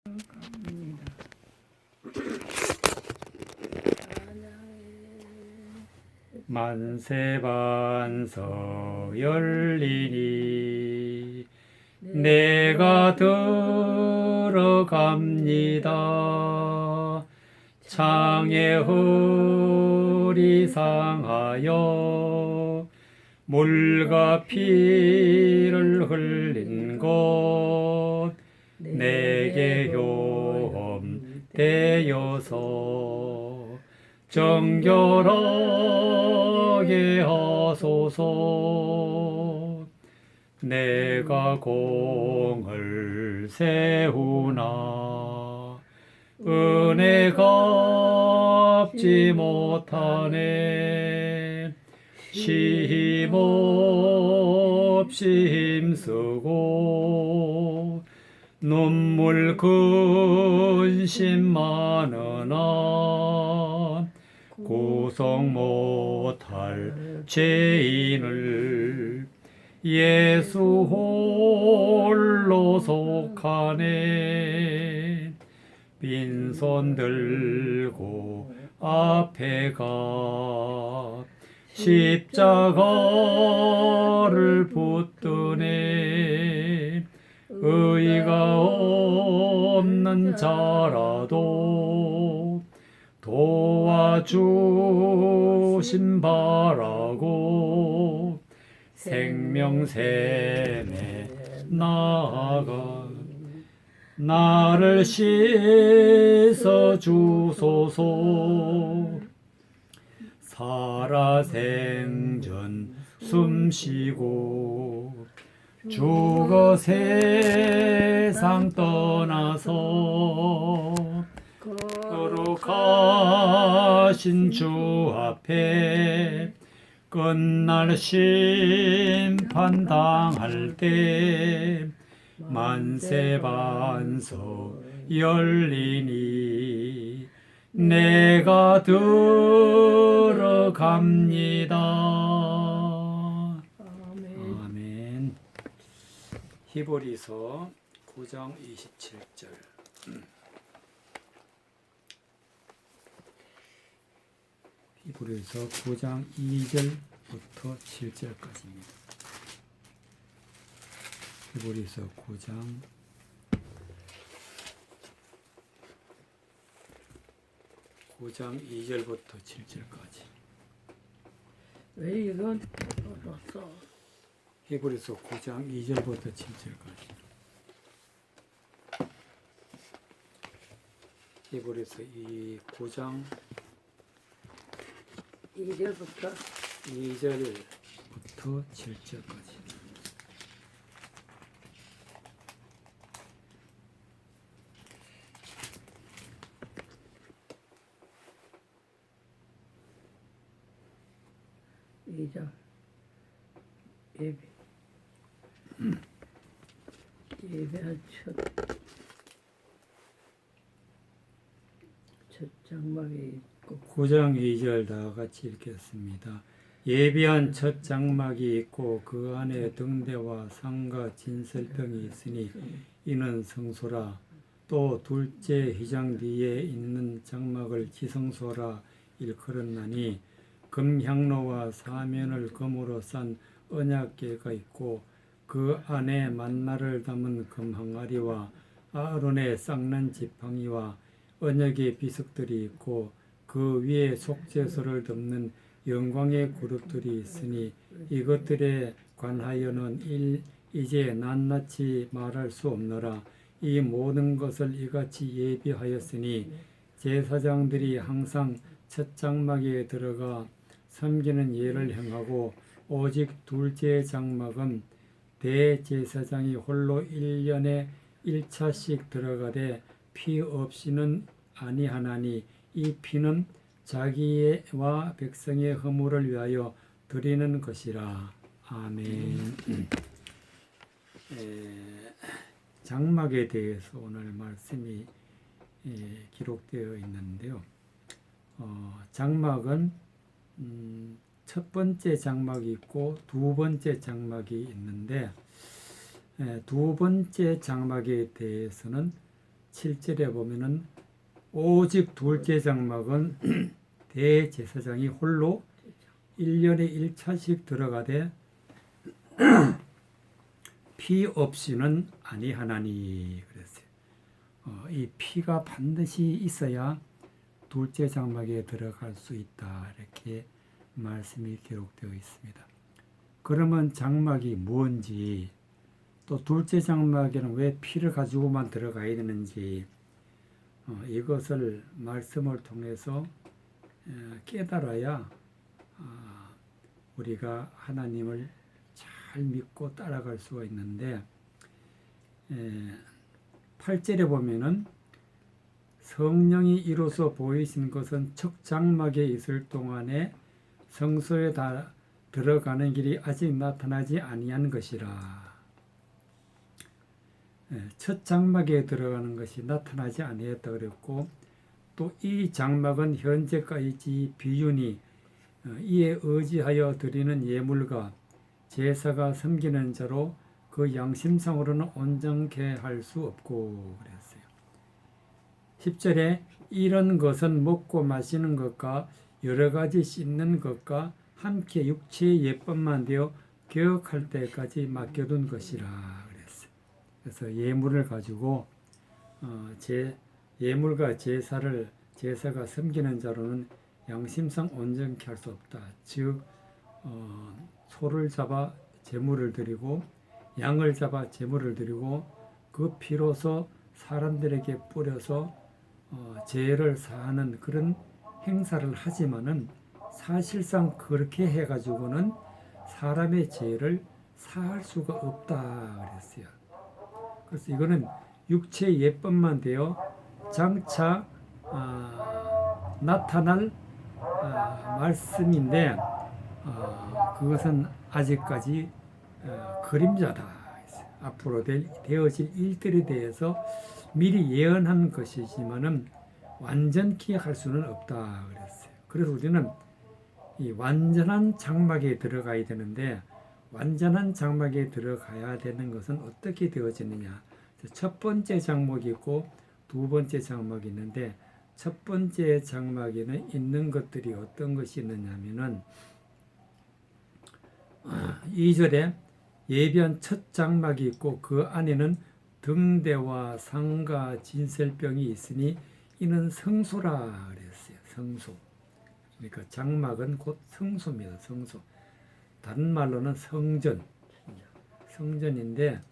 갑니다. 만세반석 열리니 내가 들어갑니다. 창에 허리 상하여 물과 피를 흘린 곳 내게 효험되어서 정결하게 하소서. 내가 공을 세우나 은혜가 갚지 못하네. 쉼없이 힘쓰고 눈물 근심 많으나 구속 못할 죄인을 예수 홀로 속하네. 빈손 들고 앞에 가 십자가를 붙드네. 의가 없는 자라도 도와주심 바라고 생명샘에 나아가 나를 씻어 주소서. 살아생전 숨쉬고 죽어 세상 떠나서 거룩하신 주 앞에 끝날 심판 당할 때 만세반석 열리니 내가 들어갑니다. 아멘. 히브리서 9장 27절. 히브리서 9장 2절부터 7절까지입니다. 히브리서 9장 2절부터 7절까지. 왜 이건 떨었어? 히브리서 9장 2절부터 7절까지. 히브리서 9장 2절부터 2절부터 7절까지. 예배할 첫 장막이 있고 9장 2절 다 같이 읽겠습니다. 예비한 첫 장막이 있고 그 안에 등대와 상과 진설병이 있으니 이는 성소라. 또 둘째 휘장 뒤에 있는 장막을 지성소라 일컬었나니 금향로와 사면을 금으로 싼 언약궤가 있고 그 안에 만나를 담은 금항아리와 아론의 쌍난 지팡이와 언약의 비석들이 있고 그 위에 속죄소를 덮는 영광의 그룹들이 있으니 이것들에 관하여는 이제 낱낱이 말할 수 없노라. 이 모든 것을 이같이 예비하였으니 제사장들이 항상 첫 장막에 들어가 섬기는 예를 행하고 오직 둘째 장막은 대제사장이 홀로 1년에 1차씩 들어가되 피 없이는 아니하나니 이 피는 자기와 백성의 허물을 위하여 드리는 것이라. 아멘. 장막에 대해서 오늘 말씀이 기록되어 있는데요. 장막은 첫 번째 장막이 있고 두 번째 장막이 있는데 두 번째 장막에 대해서는 7절에 보면은 오직 둘째 장막은 대제사장이 홀로 1년에 1차씩 들어가되 피 없이는 아니하나니 그랬어요. 이 피가 반드시 있어야 둘째 장막에 들어갈 수 있다 이렇게 말씀이 기록되어 있습니다. 그러면 장막이 뭔지 또 둘째 장막에는 왜 피를 가지고만 들어가야 되는지 이것을 말씀을 통해서 깨달아야 우리가 하나님을 잘 믿고 따라갈 수가 있는데 8절에 보면은 성령이 이로써 보이신 것은 첫 장막에 있을 동안에 성소에 다 들어가는 길이 아직 나타나지 아니한 것이라. 첫 장막에 들어가는 것이 나타나지 아니했다 그랬고 또 이 장막은 현재까지 비윤이 이에 의지하여 드리는 예물과 제사가 섬기는 자로 그 양심상으로는 온전케 할 수 없고 그랬어요. 10절에 이런 것은 먹고 마시는 것과 여러 가지 씻는 것과 함께 육체의 예법만 되어 개혁할 때까지 맡겨둔 것이라 그랬어요. 그래서 예물을 가지고 예물과 제사가 섬기는 자로는 양심상 온전케 할 수 없다. 즉 소를 잡아 제물을 드리고 양을 잡아 제물을 드리고 그 피로서 사람들에게 뿌려서 죄를 사하는 그런 행사를 하지만은 사실상 그렇게 해가지고는 사람의 죄를 사할 수가 없다 그랬어요. 그래서 이거는 육체의 예법만 되어 장차 나타날 말씀인데 그것은 아직까지 그림자다. 앞으로 되어질 일들에 대해서 미리 예언한 것이지만은 완전히 할 수는 없다 그랬어요. 그래서 우리는 이 완전한 장막에 들어가야 되는데 완전한 장막에 들어가야 되는 것은 어떻게 되어지느냐? 첫 번째 장막이 있고 두 번째 장막이 있는데 첫 번째 장막에는 있는 것들이 어떤 것이 있느냐면은 2절에 예비한 첫 장막이 있고 그 안에는 등대와 상과 진설병이 있으니 이는 성소라 그랬어요. 성소. 그러니까 장막은 곧 성소입니다. 성소. 다른 말로는 성전. 성전인데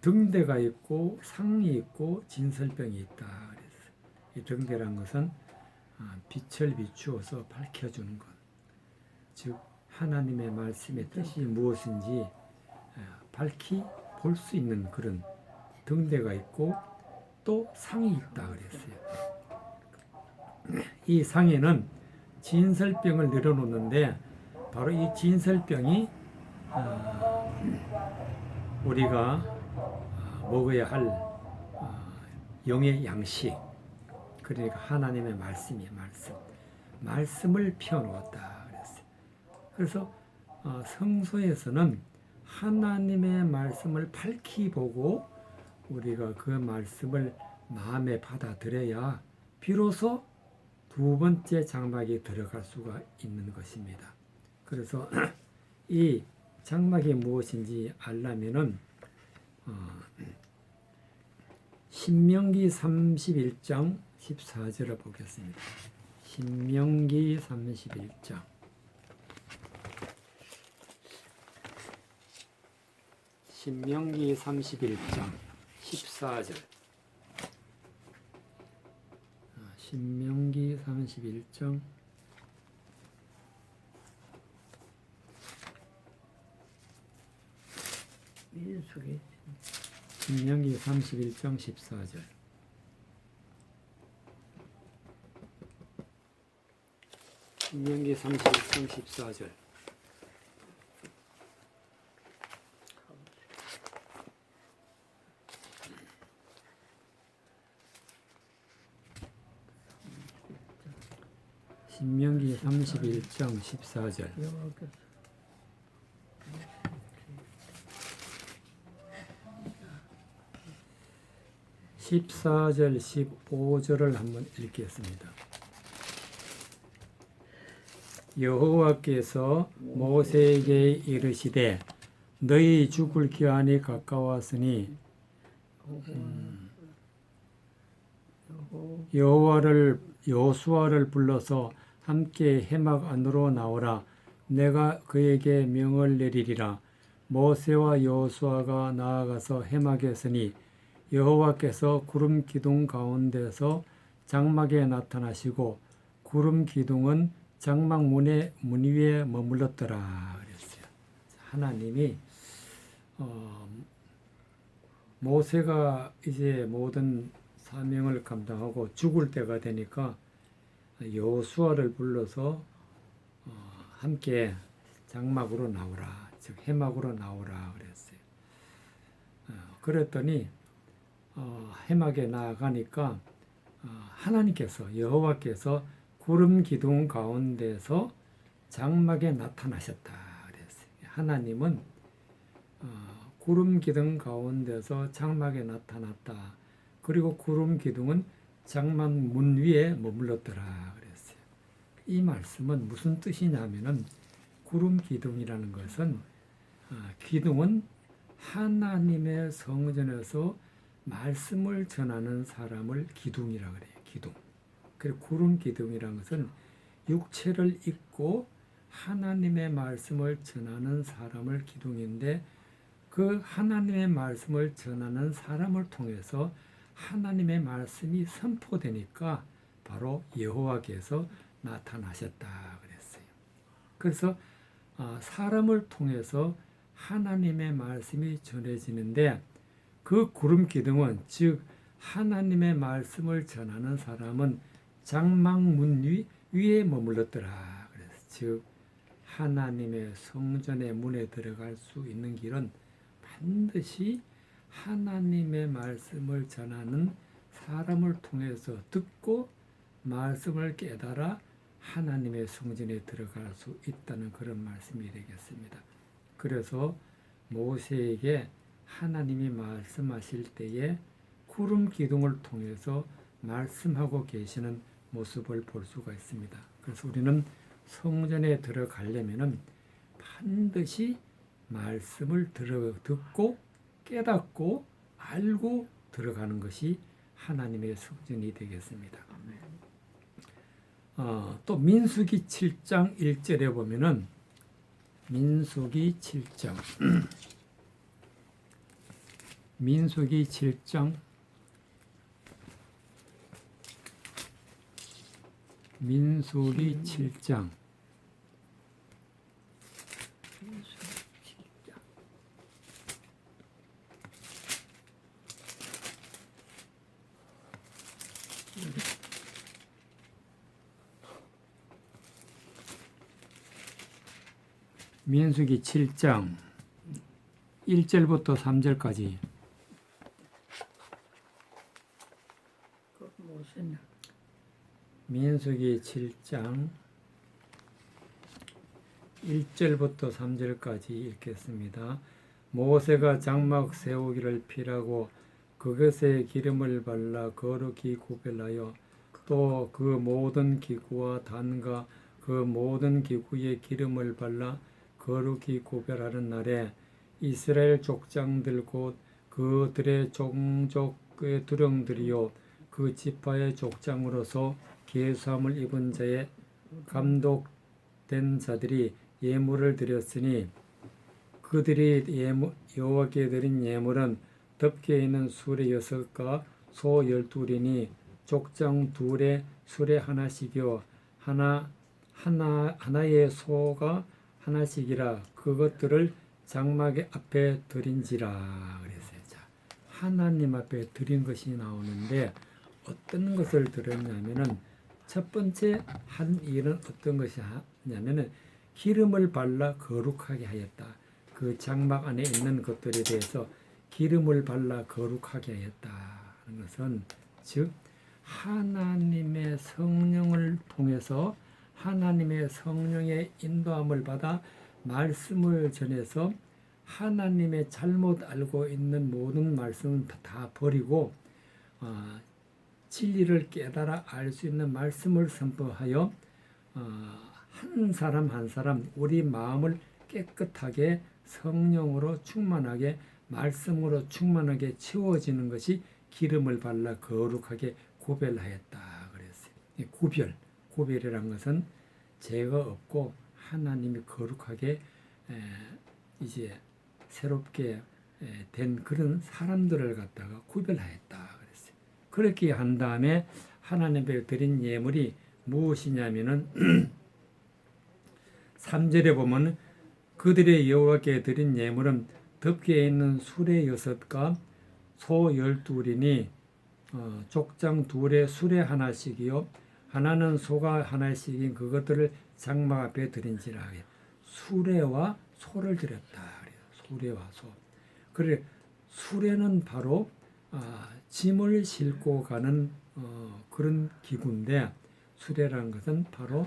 등대가 있고 상이 있고 진설병이 있다 그랬어요. 이 등대란 것은 빛을 비추어서 밝혀주는 것. 즉 하나님의 말씀의 뜻이 무엇인지 밝히 볼 수 있는 그런 등대가 있고 또 상이 있다 그랬어요. 이 상에는 진설병을 내려놓는데 바로 이 진설병이 우리가 먹어야 할 영의 양식, 그러니까 하나님의 말씀을 피워놓았다 그랬어요. 그래서 성소에서는 하나님의 말씀을 밝히 보고 우리가 그 말씀을 마음에 받아들여야 비로소 두 번째 장막에 들어갈 수가 있는 것입니다. 그래서 이 장막이 무엇인지 알려면은 신명기 31장 14절을 보겠습니다. 신명기 31장 신명기 31장 14절 신명기 31장 신명기 31장 14절 신명기 31장 14절 신명기 31장 14절 14절 15절을 한번 읽겠습니다. 여호와께서 모세에게 이르시되 너희 죽을 기한이 가까웠으니 여호수아를 불러서 함께 해막 안으로 나오라. 내가 그에게 명을 내리리라. 모세와 여호수아가 나아가서 해막에 서니 여호와께서 구름 기둥 가운데서 장막에 나타나시고 구름 기둥은 장막 문 위에 머물렀더라 그랬어요. 하나님이 모세가 이제 모든 사명을 감당하고 죽을 때가 되니까 여호수아를 불러서 함께 장막으로 나오라, 즉 해막으로 나오라 그랬어요. 그랬더니 해막에 나아가니까 하나님께서 여호와께서 구름 기둥 가운데서 장막에 나타나셨다 그랬어요. 하나님은 구름 기둥 가운데서 장막에 나타났다. 그리고 구름 기둥은 장막 문 위에 머물렀더라 그랬어요. 이 말씀은 무슨 뜻이냐면은 구름 기둥이라는 것은 기둥은 하나님의 성전에서 말씀을 전하는 사람을 기둥이라 그래요. 기둥. 그리고 구름 기둥이라는 것은 육체를 입고 하나님의 말씀을 전하는 사람을 기둥인데 그 하나님의 말씀을 전하는 사람을 통해서 하나님의 말씀이 선포되니까 바로 여호와께서 나타나셨다 그랬어요. 그래서 사람을 통해서 하나님의 말씀이 전해지는데 그 구름 기둥은 즉 하나님의 말씀을 전하는 사람은 장막 문 위에 머물렀더라 그래서 즉 하나님의 성전의 문에 들어갈 수 있는 길은 반드시 하나님의 말씀을 전하는 사람을 통해서 듣고 말씀을 깨달아 하나님의 성전에 들어갈 수 있다는 그런 말씀이 되겠습니다. 그래서 모세에게 하나님이 말씀하실 때에 구름 기둥을 통해서 말씀하고 계시는 모습을 볼 수가 있습니다. 그래서 우리는 성전에 들어가려면 반드시 말씀을 듣고 깨닫고 알고 들어가는 것이 하나님의 성전이 되겠습니다. 또 민수기 7장 1절에 보면은 민수기 7장 민수기 7장 민수기 7장 민수기 7장 1절부터 3절까지 민수기 7장 1절부터 3절까지 읽겠습니다. 모세가 장막 세우기를 필하고 그것에 기름을 발라 거룩히 구별하여 또 그 모든 기구와 단과 그 모든 기구에 기름을 발라 거룩히 구별하는 날에 이스라엘 족장들 곧 그들의 종족의 두령들이요 그 지파의 족장으로서 계수함을 입은 자의 감독된 자들이 예물을 드렸으니 그들이 여호와께 드린 예물은 덮개 있는 수레 6과 소 12이니 족장 2에 수레 하나씩이요 하나의 소가 하나씩이라 그것들을 장막의 앞에 드린지라 그랬어요. 자, 하나님 앞에 드린 것이 나오는데 어떤 것을 드렸냐면은 첫 번째 한 일은 어떤 것이냐면은 기름을 발라 거룩하게 하였다. 그 장막 안에 있는 것들에 대해서 기름을 발라 거룩하게 하였다 하는 것은 즉 하나님의 성령을 통해서 하나님의 성령의 인도함을 받아 말씀을 전해서 하나님의 잘못 알고 있는 모든 말씀은 다 버리고 진리를 깨달아 알 수 있는 말씀을 선포하여 한 사람 한 사람 우리 마음을 깨끗하게 성령으로 충만하게 말씀으로 충만하게 채워지는 것이 기름을 발라 거룩하게 구별하였다 그랬어요. 구별이란 것은 죄가 없고 하나님이 거룩하게 이제 새롭게 된 그런 사람들을 갖다가 구별하였다 그랬어요. 그렇게 한 다음에 하나님께 드린 예물이 무엇이냐면은 3절에 보면 그들의 여호와께 드린 예물은 덮개 있는 수레 6과 소 12이니 족장 2에 수레 하나씩이요 하나는 소가 하나씩인 그것들을 장막 앞에 드린지라. 수레와 소를 드렸다. 수레와 소. 그래 수레는 바로 짐을 싣고 가는 그런 기구인데 수레라는 것은 바로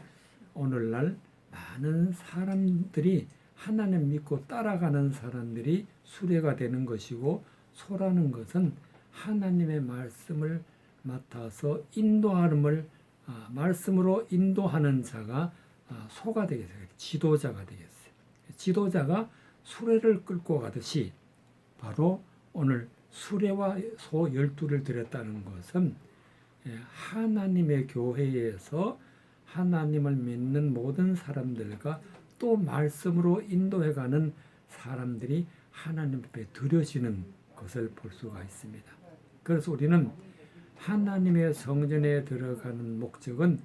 오늘날 많은 사람들이 하나님 믿고 따라가는 사람들이 수레가 되는 것이고 소라는 것은 하나님의 말씀을 맡아서 인도함을 말씀으로 인도하는 자가 소가 되겠어요. 지도자가 되겠어요. 지도자가 수레를 끌고 가듯이 바로 오늘 수레와 소 12를 드렸다는 것은 하나님의 교회에서 하나님을 믿는 모든 사람들과 또 말씀으로 인도해가는 사람들이 하나님 앞에 드려지는 것을 볼 수가 있습니다. 그래서 우리는 하나님의 성전에 들어가는 목적은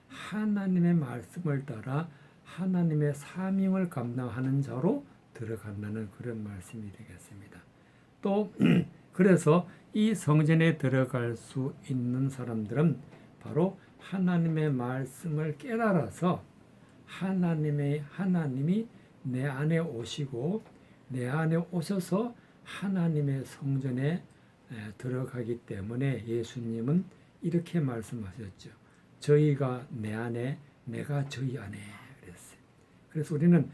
하나님의 말씀을 따라 하나님의 사명을 감당하는 자로 들어간다는 그런 말씀이 되겠습니다. 또 그래서 이 성전에 들어갈 수 있는 사람들은 바로 하나님의 말씀을 깨달아서 하나님이 내 안에 오시고 내 안에 오셔서 하나님의 성전에 들어가기 때문에 예수님은 이렇게 말씀하셨죠. 저희가 내 안에 내가 저희 안에 그랬어요. 그래서 우리는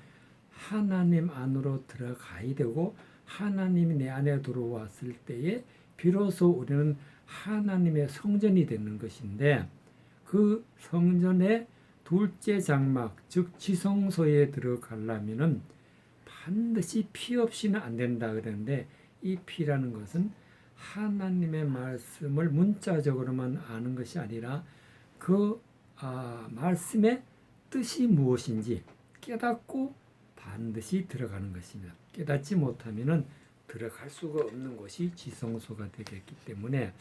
하나님 안으로 들어가야 되고 하나님이 내 안에 들어왔을 때에 비로소 우리는 하나님의 성전이 되는 것인데 그 성전의 둘째 장막 즉 지성소에 들어가려면은 반드시 피 없이는 안 된다 그랬는데 이 피라는 것은 하나님의 말씀을 문자적으로만 아는 것이 아니라 그 말씀의 뜻이 무엇인지 깨닫고 반드시 들어가는 것입니다. 깨닫지 못하면은 들어갈 수가 없는 것이 지성소가 되겠기 때문에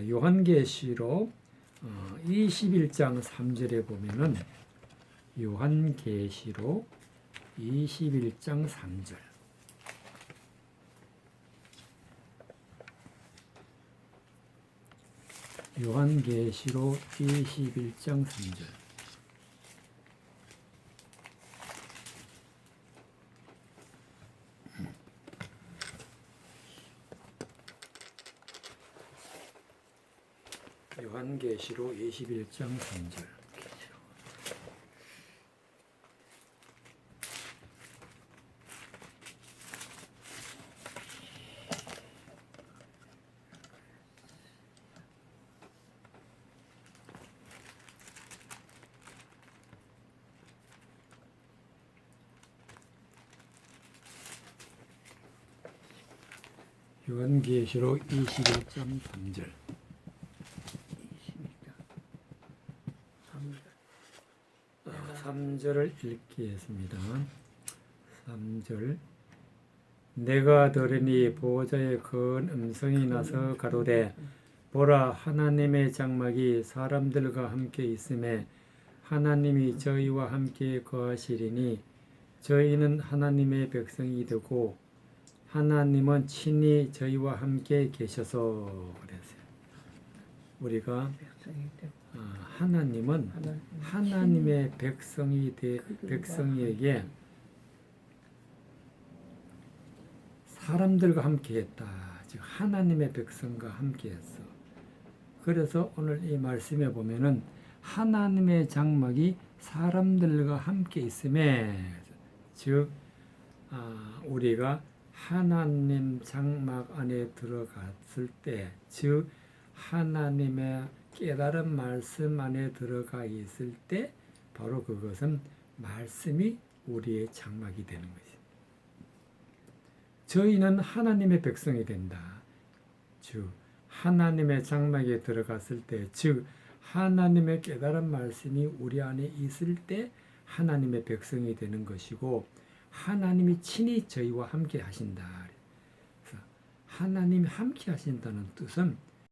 요한계시록 21장 3절에 보면은 요한계시록 21장 3절 요한계시록 21장 3절 요한계시록 21장 3절 요한계시록 21장 3절 3절을 읽겠습니다. 3절 내가 들으니 보호자의 큰 음성이 나서 가로되 보라 하나님의 장막이 사람들과 함께 있음에 하나님이 저희와 함께 거하시리니 저희는 하나님의 백성이 되고 하나님은 친히 저희와 함께 계셔서 그랬어요. 우리가 하나님은 하나님의 백성에게 사람들과 함께했다. 즉 하나님의 백성과 함께했어. 그래서 오늘 이 말씀에 보면은 하나님의 장막이 사람들과 함께 있음에 즉 우리가 하나님 장막 안에 들어갔을 때 즉 하나님의 깨달은 말씀 안에 들어가 있을 때 바로 그것은 말씀이 우리의 장막이 되는 것입니다. 저희는 하나님의 백성이 된다. 즉 하나님의 장막에 들어갔을 때, 즉 하나님의 깨달은 말씀이 우리 안에 있을 때 하나님의 백성이 되는 것이고, 하나님이 친히 저희와 함께 하신다. 그래서 하나님이 함께 하신다는 뜻은